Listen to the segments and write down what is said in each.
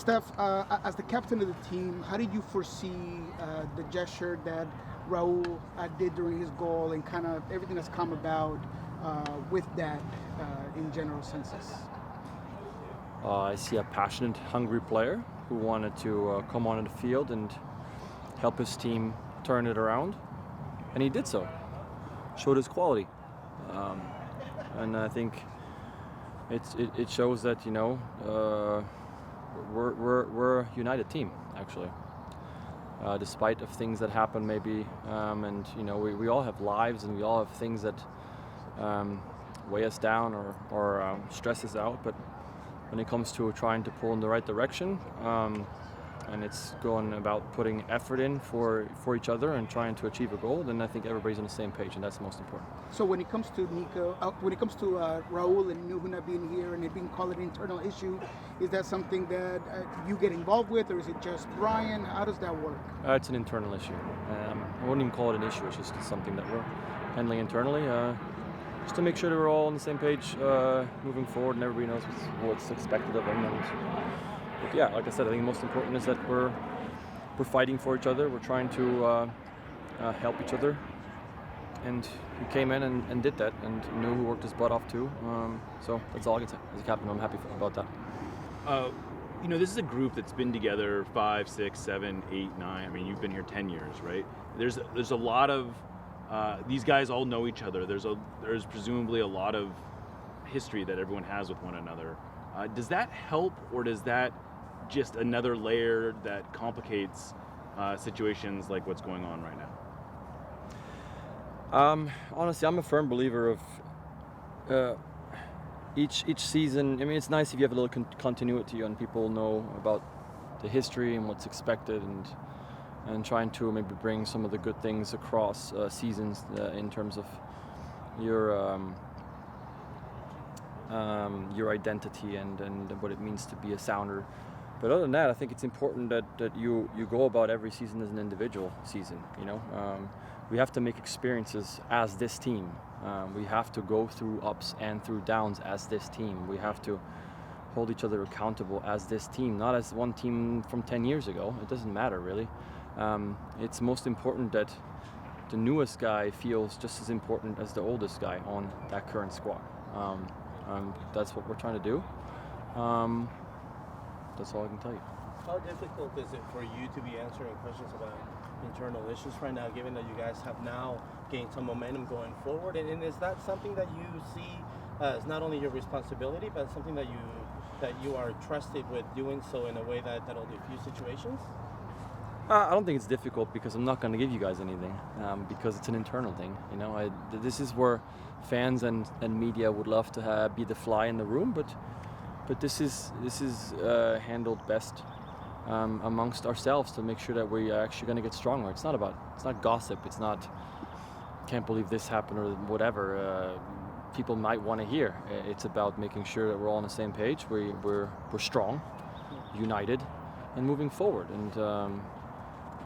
Steph, as the captain of the team, how did you foresee the gesture that Raul did during his goal and kind of everything that's come about with that in general senses? I see a passionate, hungry player who wanted to come onto the field and help his team turn it around, and he did so. Showed his quality, and I think it shows that we're a united team actually, despite of things that happen maybe, and we all have lives and we all have things that weigh us down or stress us out, but when it comes to trying to pull in the right direction, and it's going about putting effort in for each other and trying to achieve a goal, then I think everybody's on the same page, and that's the most important. So when it comes to Raul and Nuhu not being here and it being called an internal issue, is that something that you get involved with, or is it just Brian? How does that work? It's an internal issue. I wouldn't even call it an issue. It's just something that we're handling internally, just to make sure that we're all on the same page moving forward, and everybody knows what's expected of them. But yeah, like I said, I think the most important is that we're fighting for each other. We're trying to help each other, and he came in and did that, and knew who worked his butt off too. So that's all I can say. As a captain, I'm happy about that. This is a group that's been together 5, 6, 7, 8, 9. I mean, you've been here 10 years, right? There's a lot of these guys all know each other. There's presumably a lot of history that everyone has with one another. Does that help, or does that just another layer that complicates situations like what's going on right now? Honestly, I'm a firm believer of each season. I mean, it's nice if you have a little continuity and people know about the history and what's expected, and trying to maybe bring some of the good things across seasons in terms of your identity and what it means to be a Sounder. But other than that, I think it's important that you go about every season as an individual season. We have to make experiences as this team. We have to go through ups and through downs as this team. We have to hold each other accountable as this team, not as one team from 10 years ago. It doesn't matter really. It's most important that the newest guy feels just as important as the oldest guy on that current squad. That's what we're trying to do. That's all I can tell you. How difficult is it for you to be answering questions about internal issues right now, given that you guys have now gained some momentum going forward? And is that something that you see as not only your responsibility, but something that you are trusted with doing so in a way that'll diffuse situations? I don't think it's difficult, because I'm not going to give you guys anything, because it's an internal thing. This is where fans and media would love to be the fly in the room, but this is handled best amongst ourselves to make sure that we are actually going to get stronger. It's not gossip. It's not can't believe this happened or whatever people might want to hear. It's about making sure that we're all on the same page. We're strong, united, and moving forward. And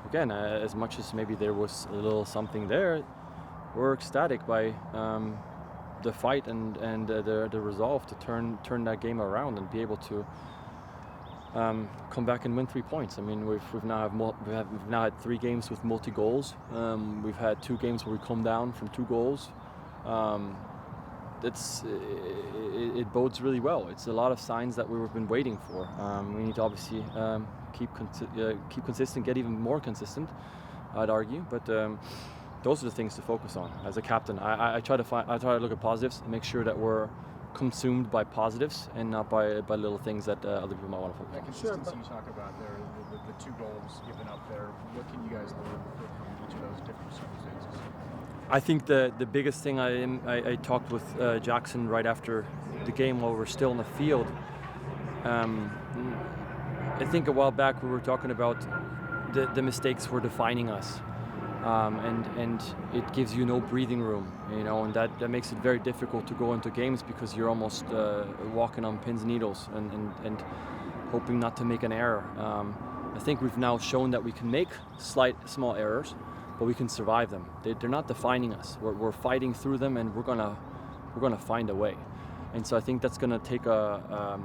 again, as much as maybe there was a little something there, we're ecstatic by the fight and the resolve to turn that game around and be able to come back and win 3 points. I mean, we've now had 3 games with multi goals. We've had 2 games where we come down from 2 goals. It bodes really well. It's a lot of signs that we've been waiting for. We need to obviously keep consistent, get even more consistent, I'd argue. But those are the things to focus on as a captain. I try to look at positives and make sure that we're consumed by positives and not by little things that other people might want to focus on. That consistency you talk about there, the 2 goals given up there, what can you guys learn from each of those different circumstances? I think the biggest thing I talked with Jackson right after the game while we were still in the field. I think a while back we were talking about the mistakes were defining us. And it gives you no breathing room, and that makes it very difficult to go into games because you're almost walking on pins and needles and hoping not to make an error. I think we've now shown that we can make small errors, but we can survive them. They're not defining us. We're fighting through them, and we're gonna find a way. And so I think that's gonna take a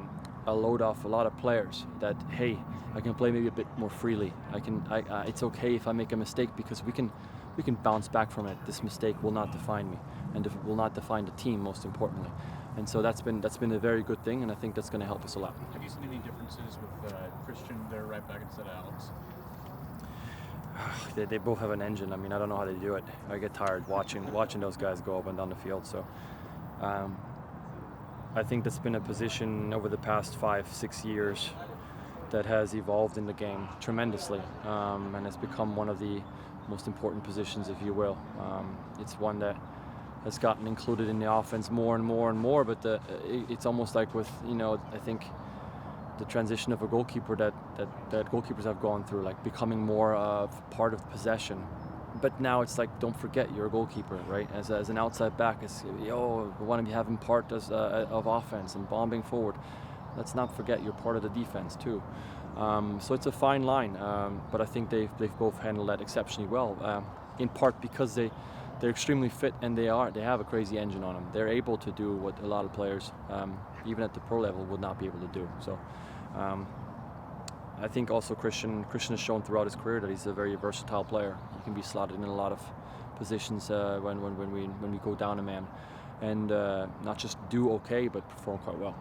a load off a lot of players that, hey, I can play maybe a bit more freely. It's okay if I make a mistake because we can bounce back from it. This mistake will not define me, and it will not define the team, most importantly. And so that's been a very good thing, and I think that's going to help us a lot. Have you seen any differences with Christian there right back instead of Alex? They both have an engine. I mean, I don't know how they do it. I get tired watching those guys go up and down the field. So I think that's been a position over the past 5-6 years that has evolved in the game tremendously, and has become one of the most important positions, if you will. It's one that has gotten included in the offense more and more and more, but it's almost like with, I think the transition of a goalkeeper that goalkeepers have gone through, like becoming more of part of possession. But now it's like, don't forget you're a goalkeeper, right? As an outside back, it's, we want to have him part of offense and bombing forward. Let's not forget you're part of the defense too. So it's a fine line, but I think they've both handled that exceptionally well, in part because they're extremely fit, and they have a crazy engine on them. They're able to do what a lot of players, even at the pro level, would not be able to do. So I think also Christian has shown throughout his career that he's a very versatile player. He can be slotted in a lot of positions when we go down a man, and not just do okay, but perform quite well.